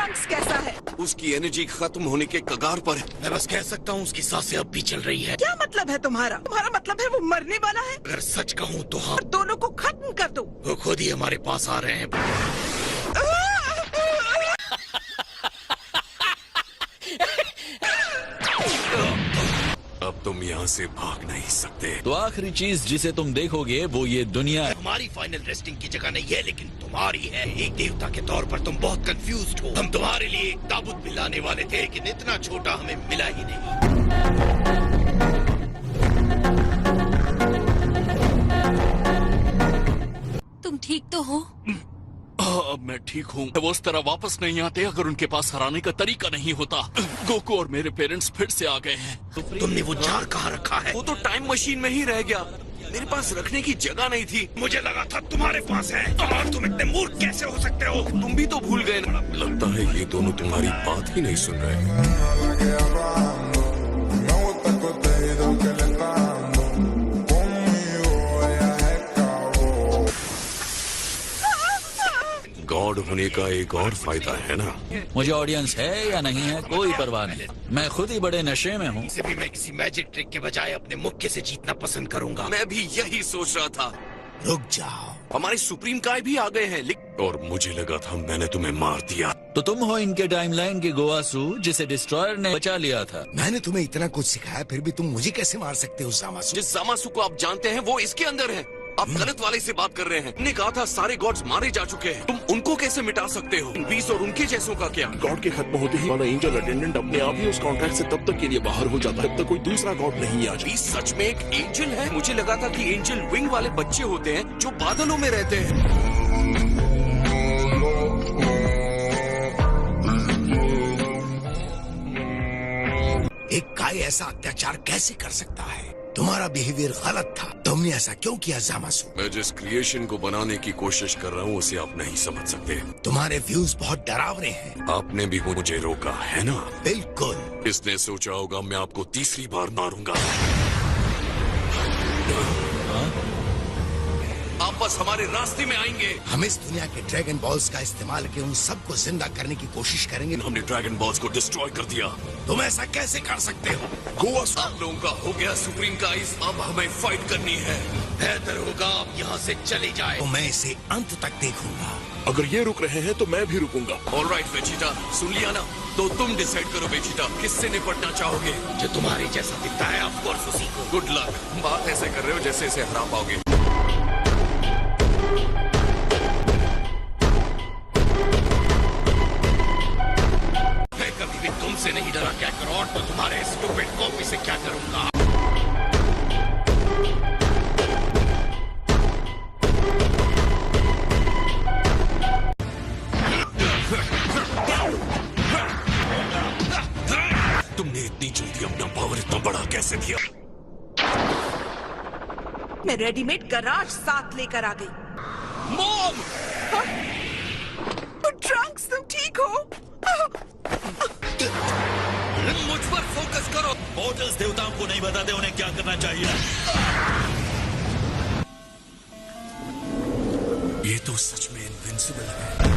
Trunks कैसा है? उसकी एनर्जी खत्म होने के कगार पर है। मैं बस कह सकता हूँ उसकी सांसें अब भी चल रही है। क्या मतलब है तुम्हारा? तुम्हारा मतलब है वो मरने वाला है? अगर सच कहूँ तो हाँ। और दोनों को खत्म कर दो। वो खुद ही हमारे पास आ रहे हैं। अब तुम यहाँ से भाग नहीं सकते। तो आखिरी चीज जिसे तुम देखोगे वो ये दुनिया है। हमारी फाइनल रेस्टिंग की जगह नहीं है, लेकिन तुम्हारी है। एक देवता के तौर पर तुम बहुत कंफ्यूज्ड हो। हम तुम्हारे लिए एक ताबूत भी लाने वाले थे, लेकिन इतना छोटा हमें मिला ही नहीं। तुम ठीक तो हो? अब मैं ठीक हूँ। वो उस तरह वापस नहीं आते अगर उनके पास हराने का तरीका नहीं होता। गोकू और मेरे पेरेंट्स फिर से आ गए हैं। तुमने वो जार कहाँ रखा है? वो तो टाइम मशीन में ही रह गया। मेरे पास रखने की जगह नहीं थी। मुझे लगा था तुम्हारे पास है। और तुम इतने मूर्ख कैसे हो सकते हो? तुम भी तो भूल गए ना। लगता है ये दोनों तुम्हारी बात ही नहीं सुन रहे। गॉड होने का एक और फायदा है ना। मुझे ऑडियंस है या नहीं है कोई परवाह नहीं। मैं खुद ही बड़े नशे में हूँ। इसे भी मैं किसी मैजिक ट्रिक के बजाय अपने मुक्के से जीतना पसंद करूंगा। मैं भी यही सोच रहा था। रुक जाओ। हमारे सुप्रीम काय भी आ गए हैं। और मुझे लगा था मैंने तुम्हें मार दिया। तो तुम हो इनके टाइमलाइन के गोवासू जिसे डिस्ट्रॉयर ने बचा लिया था। मैंने तुम्हें इतना कुछ सिखाया, फिर भी तुम मुझे कैसे मार सकते हो जामासु? जिस जामासु को आप जानते हैं वो इसके अंदर है। आप गलत वाले से बात कर रहे हैं। तुमने कहा था सारे गॉड्स मारे जा चुके हैं। तुम उनको कैसे मिटा सकते हो? बीस और उनके जैसों का क्या? गॉड के खत्म होते ही वाला एंजल अटेंडेंट अपने आप ही उस कॉन्ट्रैक्ट से तब तक के लिए बाहर हो जाता है जब तक कोई दूसरा गॉड नहीं आ जाता। बीस सच में एक एंजल है? मुझे लगा था कि एंजल विंग वाले बच्चे होते हैं जो बादलों में रहते हैं। एक काय ऐसा अत्याचार कैसे कर सकता है? तुम्हारा बिहेवियर गलत था। तुमने ऐसा क्यों किया जामासु? मैं जिस क्रिएशन को बनाने की कोशिश कर रहा हूँ उसे आप नहीं समझ सकते। तुम्हारे व्यूज बहुत डरावने हैं। आपने भी मुझे रोका है ना? बिल्कुल। इसने सोचा होगा मैं आपको तीसरी बार मारूंगा। आप बस हमारे रास्ते में आएंगे। हम इस दुनिया के ड्रैगन बॉल्स का इस्तेमाल के उन सबको जिंदा करने की कोशिश करेंगे। हमने ड्रैगन बॉल्स को डिस्ट्रॉय कर दिया। तुम ऐसा कैसे कर सकते हो? गोवा आप लोगों का हो गया सुप्रीम काइज। अब हमें फाइट करनी है। बेहतर होगा आप यहाँ से चले जाए। तो मैं इसे अंत तक देखूंगा। अगर ये रुक रहे हैं तो मैं भी रुकूंगा। ऑलराइट वेजिटा, सुन लिया ना? तो तुम डिसाइड करो वेजिटा, किससे निपटना चाहोगे? जो तुम्हारे जैसा दिखता है ऑफ कोर्स उसी को। Good luck. बात ऐसे कर रहे हो जैसे इसे हरा पाओगे। मैं कभी भी तुमसे नहीं डरा कैकरॉट, तो तुम्हारे स्टूपिड कॉपी से क्या करूंगा? तुमने इतनी जल्दी अपना पावर इतना बड़ा कैसे दिया? मैं रेडीमेड गराज साथ लेकर आ गई। मॉम! ट्रंक्स तुम ठीक हो? मुझ पर फोकस करो। मॉडल्स देवताओं को नहीं बताते उन्हें क्या करना चाहिए। ये तो सच में इनविंसिबल है।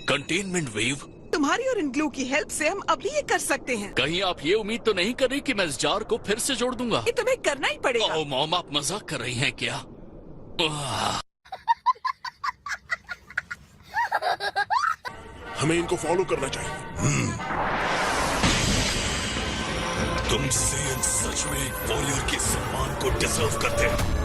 Containment wave. तुम्हारी और इन ग्लू की हेल्प से हम अभी ये कर सकते हैं। कहीं आप ये उम्मीद तो नहीं कर रही कि मैं इस जार को फिर से जोड़ दूंगा? ये तुम्हें करना ही पड़ेगा। ओह मॉम, आप मजाक कर रही हैं क्या? हमें इनको फॉलो करना चाहिए। तुम सेयन सच में एक वॉरियर के सम्मान को डिजर्व करते हो।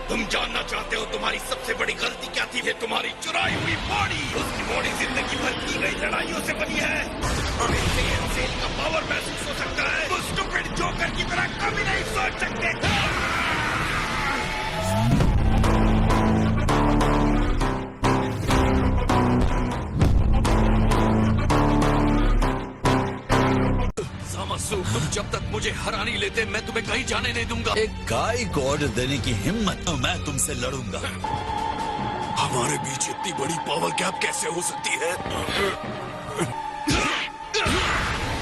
तुम जानना चाहते हो तुम्हारी सबसे बड़ी गलती क्या थी? ये तुम्हारी चुराई हुई बॉडी। उसकी बॉडी जिंदगी भर की गई लड़ाइयों से बनी है। हमें सेल का पावर महसूस हो सकता है। उस स्टूपिड जोकर की तरह कभी नहीं सोच सकते। तुम जब तक मुझे हरा नहीं लेते मैं तुम्हें कहीं जाने नहीं दूंगा। एक गाय को ऑर्डर देने की हिम्मत तो मैं तुमसे लड़ूंगा। हमारे बीच इतनी बड़ी पावर गैप कैसे हो सकती है?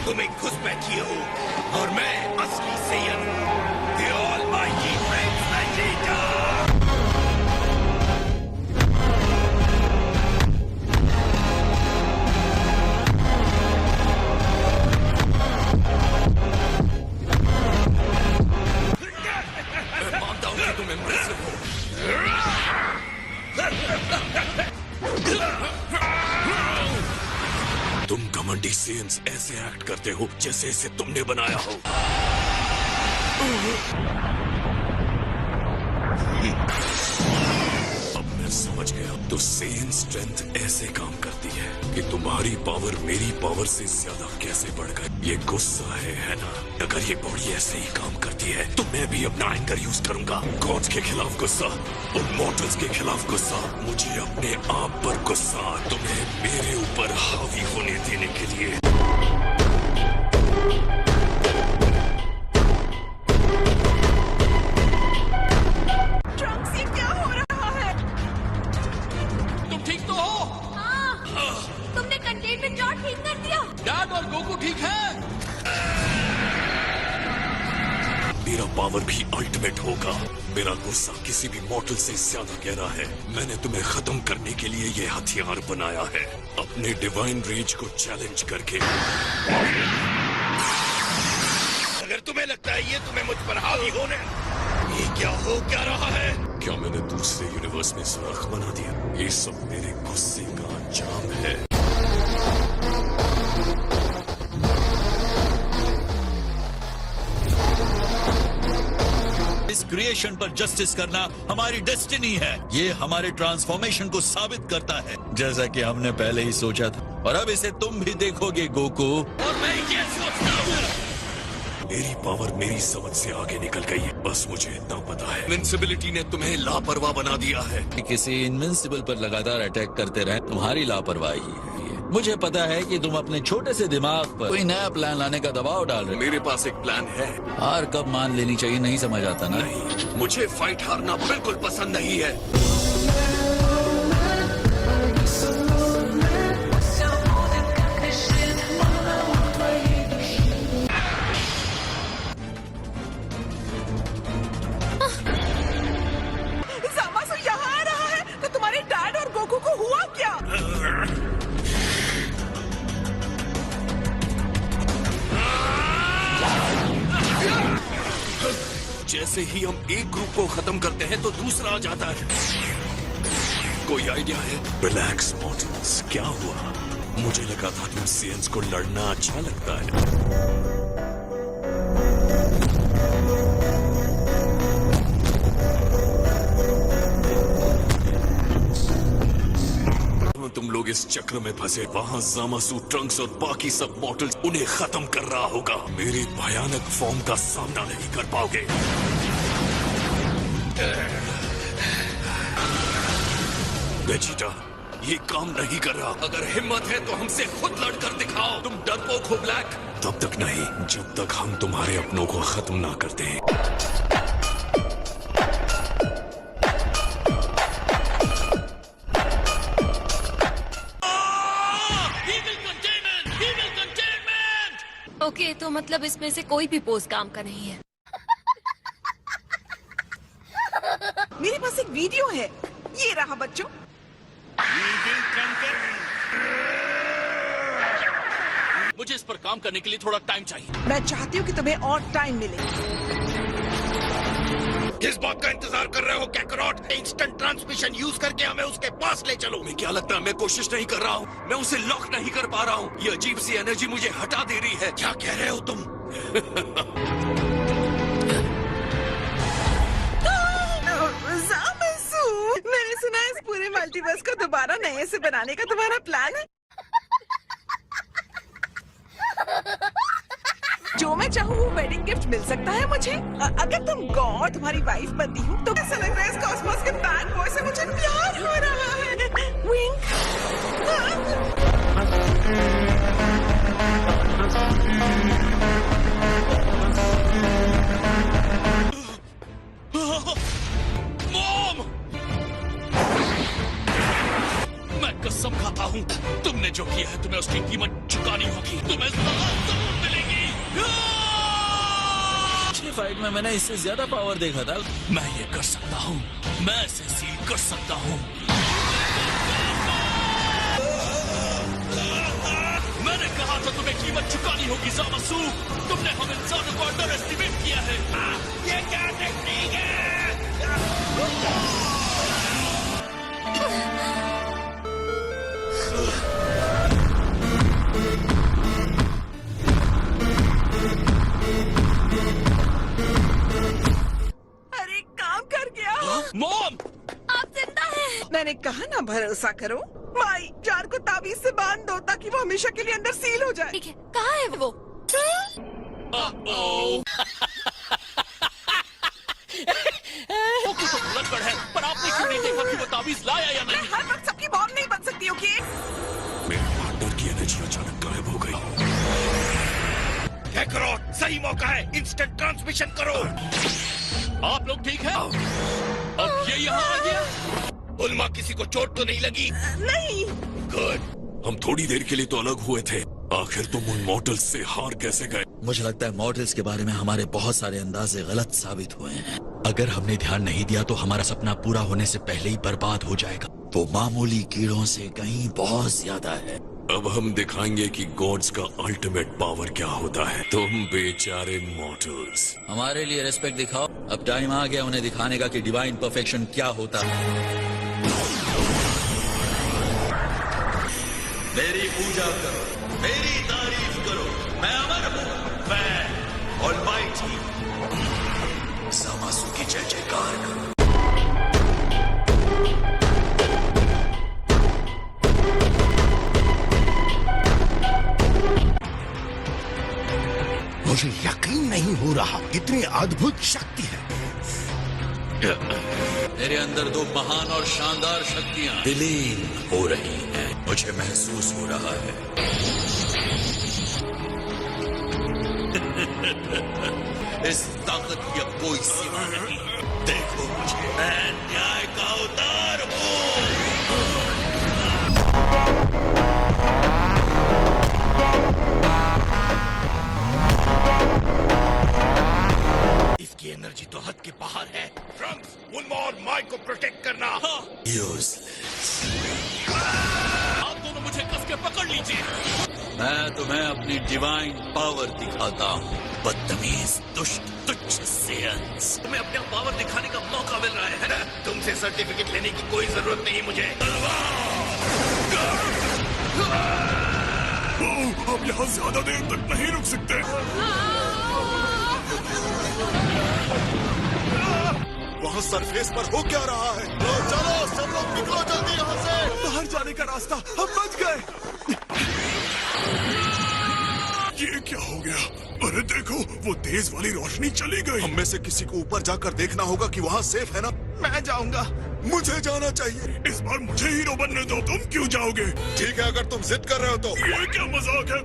तुम एक घुसपैठिए हो और मैं असली सेयन हूँ। The Almighty Prince Vegeta! मैं मानता हूँ कि तुम इम्प्रेसिव हो। तुम घमंडी सेयन्स ऐसे एक्ट करते हो जैसे इसे तुमने बनाया हो। अब मैं समझ गया। तो सेयन स्ट्रेंथ ऐसे काम करती है कि तुम्हारी पावर मेरी पावर से ज्यादा कैसे बढ़ गई। ये गुस्सा है ना? अगर ये बॉडी ऐसे ही काम करती है तो मैं भी अपना एंगर यूज करूंगा। गॉड्स के खिलाफ गुस्सा और मॉर्टल्स के खिलाफ गुस्सा। मुझे अपने आप पर गुस्सा, तुम्हें मेरे ऊपर हावी होने देने के लिए। ट्रंक्स, ये क्या हो रहा है? तुम ठीक तो हो? तुमने कंटेनमेंट जॉन ठीक कर दिया? डैड और गोकू ठीक है? मेरा पावर भी अल्टीमेट होगा। मेरा गुस्सा किसी भी मॉडल से ज्यादा गहरा है। मैंने तुम्हें खत्म करने के लिए ये हथियार बनाया है, अपने डिवाइन रेज को चैलेंज करके। अगर तुम्हें लगता है ये तुम्हें मुझ पर हावी होने, ये क्या रहा है? क्या मैंने दूसरे यूनिवर्स में सुराख बना दिया? ये सब मेरे गुस्से का अंजाम है। इस क्रिएशन पर जस्टिस करना हमारी डेस्टिनी है। ये हमारे ट्रांसफॉर्मेशन को साबित करता है, जैसा कि हमने पहले ही सोचा था। और अब इसे तुम भी देखोगे गोकू। और मैं ये सोचता हूँ, मेरी पावर मेरी समझ से आगे निकल गई है। बस मुझे इतना पता है, इनविंसिबिलिटी ने तुम्हें लापरवाह बना दिया है। किसी इनविंसिबल पर लगातार अटैक करते रहे तुम्हारी लापरवाही है ये। मुझे पता है कि तुम अपने छोटे से दिमाग पर कोई नया प्लान लाने का दबाव डाल रहे हो। मेरे पास एक प्लान है। हार कब मान लेनी चाहिए नहीं समझ आता ना। नहीं, मुझे फाइट हारना बिल्कुल पसंद नहीं है। ज़ामासु यहाँ आ रहा है, तो तुम्हारे डैड और गोकू को हुआ क्या? जैसे ही हम एक ग्रुप को खत्म करते हैं तो दूसरा आ जाता है। कोई आइडिया है? रिलैक्स मॉडल्स, क्या हुआ? मुझे लगा था तुम सेयन्स को लड़ना अच्छा लगता है। तुम लोग इस चक्र में फंसे। वहाँ ज़ामासु, ट्रंक्स और बाकी सब मॉडल्स, उन्हें खत्म कर रहा होगा। मेरे भयानक फॉर्म का सामना नहीं कर पाओगे। वेजिटा, ये काम नहीं कर रहा। अगर हिम्मत है तो हमसे खुद लड़कर दिखाओ। तुम डरपोक हो ब्लैक। तब तक नहीं जब तक हम तुम्हारे अपनों को खत्म ना करते हैं। ओके, तो मतलब इसमें से कोई भी पोज काम का नहीं है। मेरे पास एक वीडियो है, ये रहा बच्चों। मुझे इस पर काम करने के लिए थोड़ा टाइम चाहिए। मैं चाहती हूँ कि तुम्हें और टाइम मिले। किस बात का इंतजार कर रहे हो कैकरॉट? इंस्टेंट ट्रांसमिशन यूज करके हमें उसके पास ले चलो। तुम्हें क्या लगता है मैं कोशिश नहीं कर रहा हूँ? मैं उसे लॉक नहीं कर पा रहा हूँ। ये अजीब सी एनर्जी मुझे हटा दे रही है। क्या कह रहे हो तुम? ज़ामासु, मैंने सुना है इस पूरे मल्टीवर्स को दोबारा नए से बनाने का तुम्हारा प्लान है। जो मैं चाहूँ वो वेडिंग गिफ्ट मिल सकता है मुझे। अगर तुम गॉड तुम्हारी वाइफ बनती हूँ तो ऐसा लग रहा है इस कॉस्मोस के बैड बॉय से मुझे प्यार हो रहा है। विंक। मॉम! कसम खाता हूँ, तुमने जो किया है तुम्हें उसकी कीमत चुकानी होगी। तुम्हें सजा जरूर मिलेगी। पिछली फाइट में मैंने इससे ज्यादा पावर देखा था। मैं ये कर सकता हूँ, मैं इसे सील कर सकता हूँ। मैंने कहा था तुम्हें कीमत चुकानी होगी ज़ामासु। तुमने हम इंसानों को अंडर एस्टिमेट किया है। ये क्या टेक्निक है? अरे काम कर गया। मॉम, आप जिंदा हैं। मैंने कहा ना भरोसा करो। माई जार को ताबीज से बांध दो ताकि वो हमेशा के लिए अंदर सील हो जाए। ठीक है, कहाँ है वो? गोकू तो भुलक्कड़ है, पर आपने क्यों नहीं देखा कि वो ताबीज लाया या मैं नहीं? हर वक्त सबकी बॉम्ब नहीं बन सकती, ओके? मेरे पार्टनर की एनर्जी अचानक गायब हो गई। करो, सही मौका है, इंस्टेंट ट्रांसमिशन करो। आप लोग ठीक हैं? अब ये यहाँ आ गया। उल्मा, किसी को चोट तो नहीं लगी? नहीं। गुड। हम थोड़ी देर के लिए तो अलग हुए थे, आखिर तुम उन मॉडल्स से हार कैसे गए? मुझे लगता है मॉडल्स के बारे में हमारे बहुत सारे अंदाजे गलत साबित हुए हैं। अगर हमने ध्यान नहीं दिया तो हमारा सपना पूरा होने से पहले ही बर्बाद हो जाएगा। वो मामूली कीड़ों से कहीं बहुत ज्यादा है। अब हम दिखाएंगे कि गॉड्स का अल्टीमेट पावर क्या होता है। तुम बेचारे मॉडल्स। हमारे लिए रिस्पेक्ट दिखाओ। अब टाइम आ गया उन्हें दिखाने का कि डिवाइन परफेक्शन क्या होता है। मेरी पूजा करो, मेरी तारीफ करो। मैं अमर हूँ, मैं ऑलमाइटी। ज़ामासु की जय जयकार करो। मुझे यकीन नहीं हो रहा, इतनी अद्भुत शक्ति है। मेरे अंदर दो महान और शानदार शक्तियां विलीन हो रही हैं। मुझे महसूस हो रहा है। इस ताकत की अब कोई सीमा नहीं। देखो मुझे, मैं न्याय का अवतार हूँ। इसकी एनर्जी तो हद के बाहर है। ट्रंक्स, उल्मा और माई को प्रोटेक्ट करना। यूजलेस। आप दोनों मुझे कस के पकड़ लीजिए। मैं तुम्हें अपनी डिवाइन पावर दिखाता हूँ। बदतमीज, दुष्ट, तुच्छ सेंस। तुम्हें अपना पावर दिखाने का मौका मिल रहा है ना? तुमसे सर्टिफिकेट लेने की कोई जरूरत नहीं मुझे। अब यहाँ ज्यादा देर तक नहीं रुक सकते। वहाँ सरफेस पर हो क्या रहा है? चलो सब लोग निकलो जल्दी यहाँ से। बाहर जाने का रास्ता, हम बच गए। ये क्या हो गया? अरे देखो, वो तेज वाली रोशनी चली गई। हम में से किसी को ऊपर जाकर देखना होगा कि वहाँ सेफ है ना? मैं जाऊंगा। मुझे जाना चाहिए। इस बार मुझे हीरो बनने दो। तुम क्यों जाओगे? ठीक है, अगर तुम जिद कर रहे हो तो। ये क्या मजाक है?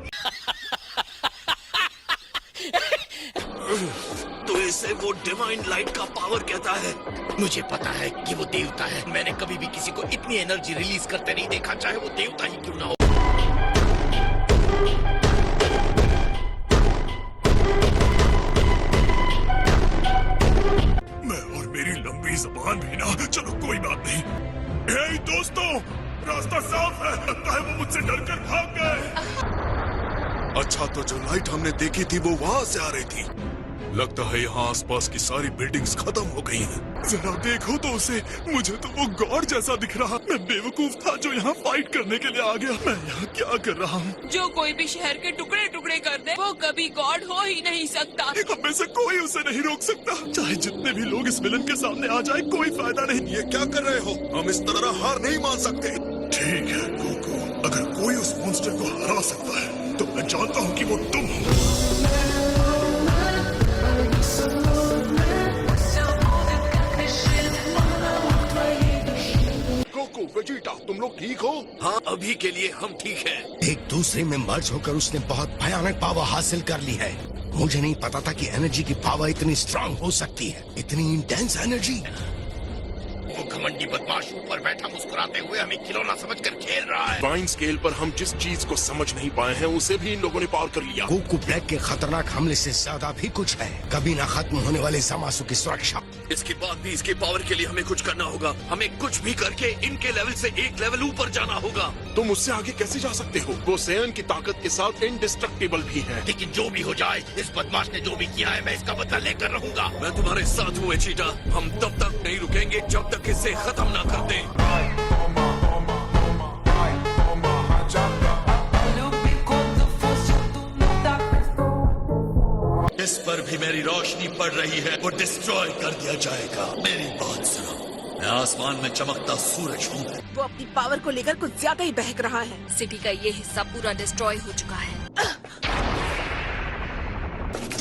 तो इसे वो डिवाइन लाइट का पावर कहता है। मुझे पता है कि वो देवता है। मैंने कभी भी किसी को इतनी एनर्जी रिलीज करते नहीं देखा, चाहे वो देवता ही क्यों ना हो। मैं और मेरी लंबी जबान भी ना। चलो कोई बात नहीं। हे दोस्तों, रास्ता साफ है। लगता है वो मुझसे डरकर भाग गए। अच्छा, तो जो लाइट हमने देखी थी वो वहाँ से आ रही थी। लगता है यहाँ आसपास की सारी बिल्डिंग्स खत्म हो गई हैं। जरा देखो तो उसे। मुझे तो वो गॉड जैसा दिख रहा। मैं बेवकूफ था जो यहाँ फाइट करने के लिए आ गया। मैं यहाँ क्या कर रहा हूँ? जो कोई भी शहर के टुकड़े टुकड़े कर दे, वो कभी गॉड हो ही नहीं सकता। हम में से कोई उसे नहीं रोक सकता। चाहे जितने भी लोग इस विलन के सामने आ जाए, कोई फायदा नहीं। ये क्या कर रहे हो? हम इस तरह हार नहीं मान सकते। ठीक है गोकू, अगर कोई उस मॉन्स्टर को हरा सकता है तो मैं जानता हूँ कि वो तुम हो। गोकू, वेजिटा, तुम लोग ठीक हो? हाँ, अभी के लिए हम ठीक हैं। एक दूसरे में मर्ज होकर उसने बहुत भयानक पावर हासिल कर ली है। मुझे नहीं पता था कि एनर्जी की पावर इतनी स्ट्रांग हो सकती है। इतनी इंटेंस एनर्जी। वो घमंडी बदमाश ऊपर बैठा मुस्कुराते हुए हमें खिलौना समझकर खेल रहा है। वाइन स्केल पर हम जिस चीज को समझ नहीं पाए हैं उसे भी इन लोगों ने पार कर लिया। गोकू ब्लैक के खतरनाक हमले से ज्यादा भी कुछ है। कभी ना खत्म होने वाले जामासु की सुरक्षा। इसके बाद भी इसके पावर के लिए हमें कुछ करना होगा। हमें कुछ भी करके इनके लेवल से एक लेवल ऊपर जाना होगा। तुम उससे आगे कैसे जा सकते हो? वो सेयन की ताकत के साथ इंडिस्ट्रक्टिबल भी है। लेकिन जो भी हो जाए, इस बदमाश ने जो भी किया है मैं इसका बदला लेकर रहूंगा। मैं तुम्हारे साथ हूँ चीटा। हम तब तक नहीं रुकेंगे जब तक इसे खत्म ना कर दें। इस पर भी मेरी रोशनी पड़ रही है, वो डिस्ट्रॉय कर दिया जाएगा। मेरी बात सुनो, मैं आसमान में चमकता सूरज हूँ। वो अपनी पावर को लेकर कुछ ज्यादा ही बहक रहा है। सिटी का ये हिस्सा पूरा डिस्ट्रॉय हो चुका है।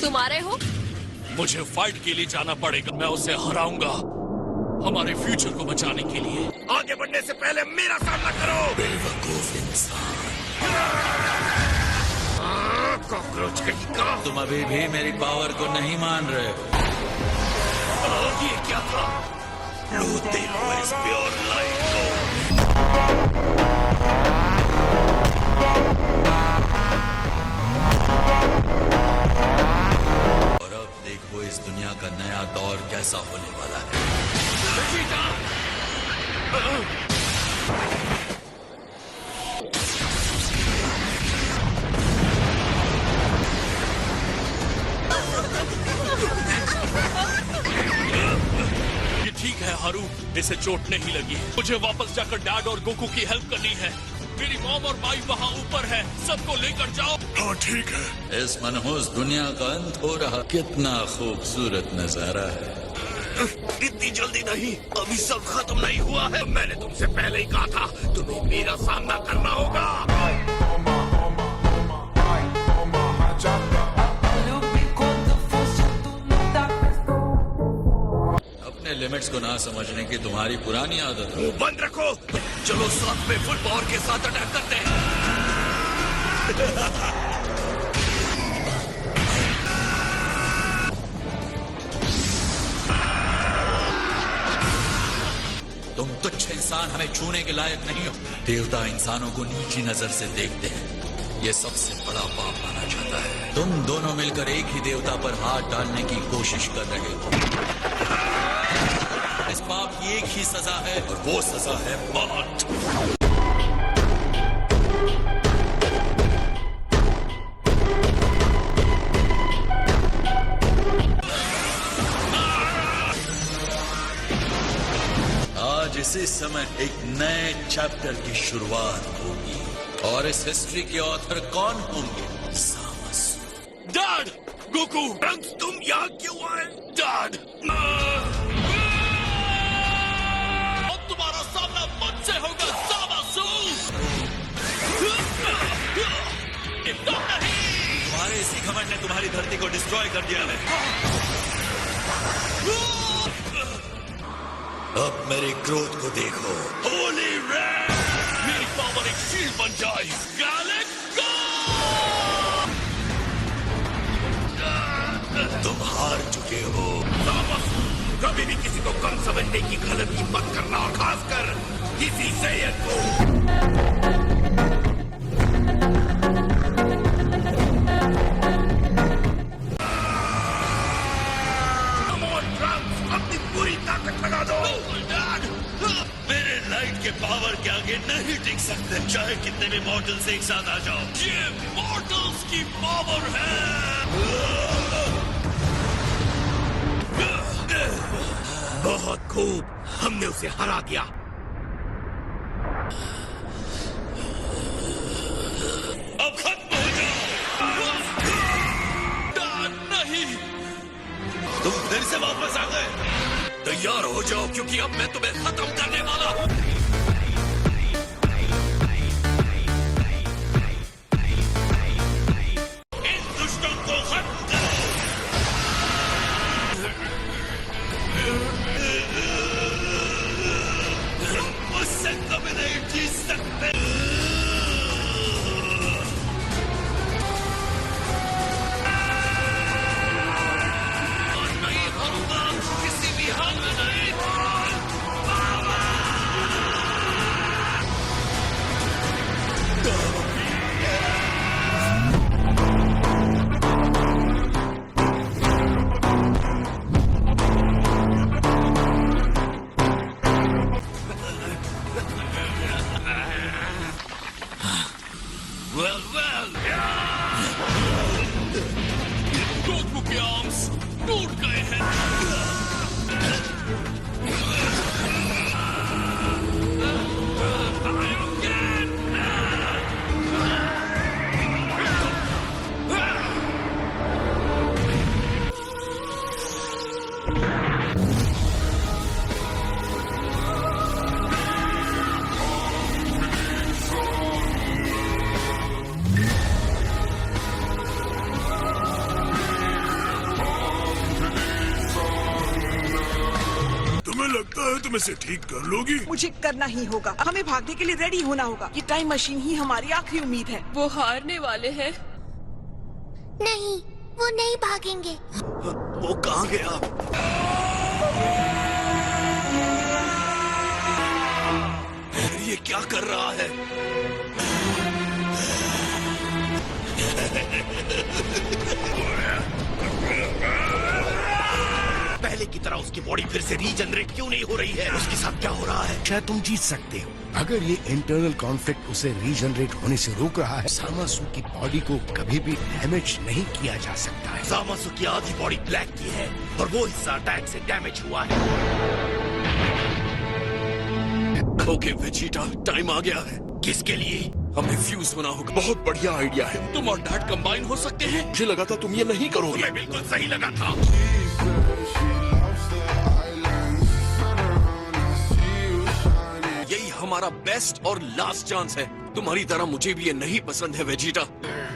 तुम आ रहे हो? मुझे फाइट के लिए जाना पड़ेगा। मैं उसे हराऊंगा हमारे फ्यूचर को बचाने के लिए। आगे बढ़ने से पहले मेरा सामना करो। बेवकूफ इंसान, कॉकरोच कहीं का। तुम अभी भी मेरी पावर को नहीं मान रहे हो। ये क्या था? लूटते हुए इस प्योर लाइट को। और अब देखो इस दुनिया का नया दौर कैसा होने वाला है। ये ठीक है हारू, इसे चोट नहीं लगी। मुझे वापस जाकर डैड और गोकू की हेल्प करनी है। मेरी मॉम और माई वहाँ ऊपर है, सबको लेकर जाओ। हाँ ठीक है। इस मनहूस दुनिया का अंत हो रहा। कितना खूबसूरत नजारा है। इतनी जल्दी नहीं, अभी सब खत्म नहीं हुआ है। मैंने तुमसे पहले ही कहा था, तुम्हें मेरा सामना करना होगा। अपने लिमिट्स को ना समझने की तुम्हारी पुरानी आदत है। मुंह बंद रखो। चलो साथ में फुल पावर के साथ अटैक करते हैं। तुम तुच्छ इंसान हमें छूने के लायक नहीं हो। देवता इंसानों को नीची नजर से देखते हैं। ये सबसे बड़ा पाप माना जाता है। तुम दोनों मिलकर एक ही देवता पर हाथ डालने की कोशिश कर रहे हो। इस पाप की एक ही सजा है और वो सजा है मौत। आज इसी समय एक नए चैप्टर की शुरुआत होगी और इस हिस्ट्री के ऑथर कौन होंगे? जामासु। डैड, गोकू, ट्रंक्स, तुम यहाँ क्यों आए? डैड, अब तुम्हारा सामना मुझसे होगा जामासु। एकदम नहीं। तुम्हारे इसी घमंड ने तुम्हारी धरती को डिस्ट्रॉय कर दिया है। अब मेरे क्रोध को देखो। होली रेड, मेरी पावर एक शील्ड बन जाए। गैलेक्स तुम हार चुके हो। कभी भी किसी को कम समझने की गलती मत करना, और खासकर किसी सैयद को। अपनी पूरी ताकत लगा दो। डैड, मेरे लाइट के पावर के आगे नहीं टिक सकते, चाहे कितने भी मॉडल्स एक साथ आ जाओ। ये मॉडल्स की पावर है। बहुत खूब, हमने उसे हरा दिया। अब खत्म हो जाओ। डैड, नहीं। तुम फिर से वापस आ गए। तैयार हो जाओ क्योंकि अब मैं तुम्हें खत्म करने वाला हूँ। इन दुष्टों को खत्म करो। मुझसे कभी नहीं जीत सकते। नहीं हारूंगा, किसी भी हाल में नहीं। तुम इसे ठीक कर लोगी? मुझे करना ही होगा। हमें भागने के लिए रेडी होना होगा। ये टाइम मशीन ही हमारी आखिरी उम्मीद है। वो हारने वाले हैं। नहीं, वो नहीं भागेंगे। वो कहाँ गया? ये क्या कर रहा है? पहले की तरह उसकी बॉडी फिर से रीजनरेट क्यों नहीं हो रही है? उसके साथ क्या हो रहा है? शायद तुम जीत सकते हो। अगर ये इंटरनल कॉन्फ्लिक्ट उसे रीजनरेट होने से रोक रहा है, सामासु की बॉडी को कभी भी डैमेज नहीं किया जा सकता है। सामासु की आधी बॉडी ब्लैक की है और वो हिस्सा अटैक से डैमेज हुआ है। ओके वेजिटा, टाइम आ गया है। किसके लिए? हमें फ्यूज होना होगा। बहुत बढ़िया आइडिया है। तुम और डैड कंबाइन हो सकते हैं। मुझे लगा था तुम ये नहीं करोगे। तुम्हें बिल्कुल सही लगा था। यही हमारा बेस्ट और लास्ट चांस है। तुम्हारी तरह मुझे भी ये नहीं पसंद है वेजिटा।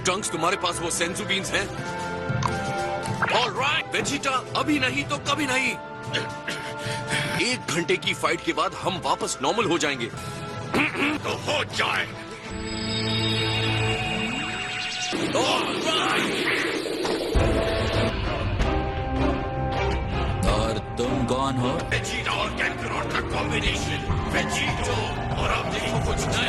ट्रंक्स, तुम्हारे पास वो सेंसु बीन्स हैं? ऑलराइट वेजिटा, अभी नहीं तो कभी नहीं। 1 घंटे की फाइट के बाद हम वापस नॉर्मल हो जाएंगे। तो हो जाए। और तुम कौन हो? वेजिटा और कैप्टन का कॉम्बिनेशन। वेजिटो, और अब देखो कुछ नया।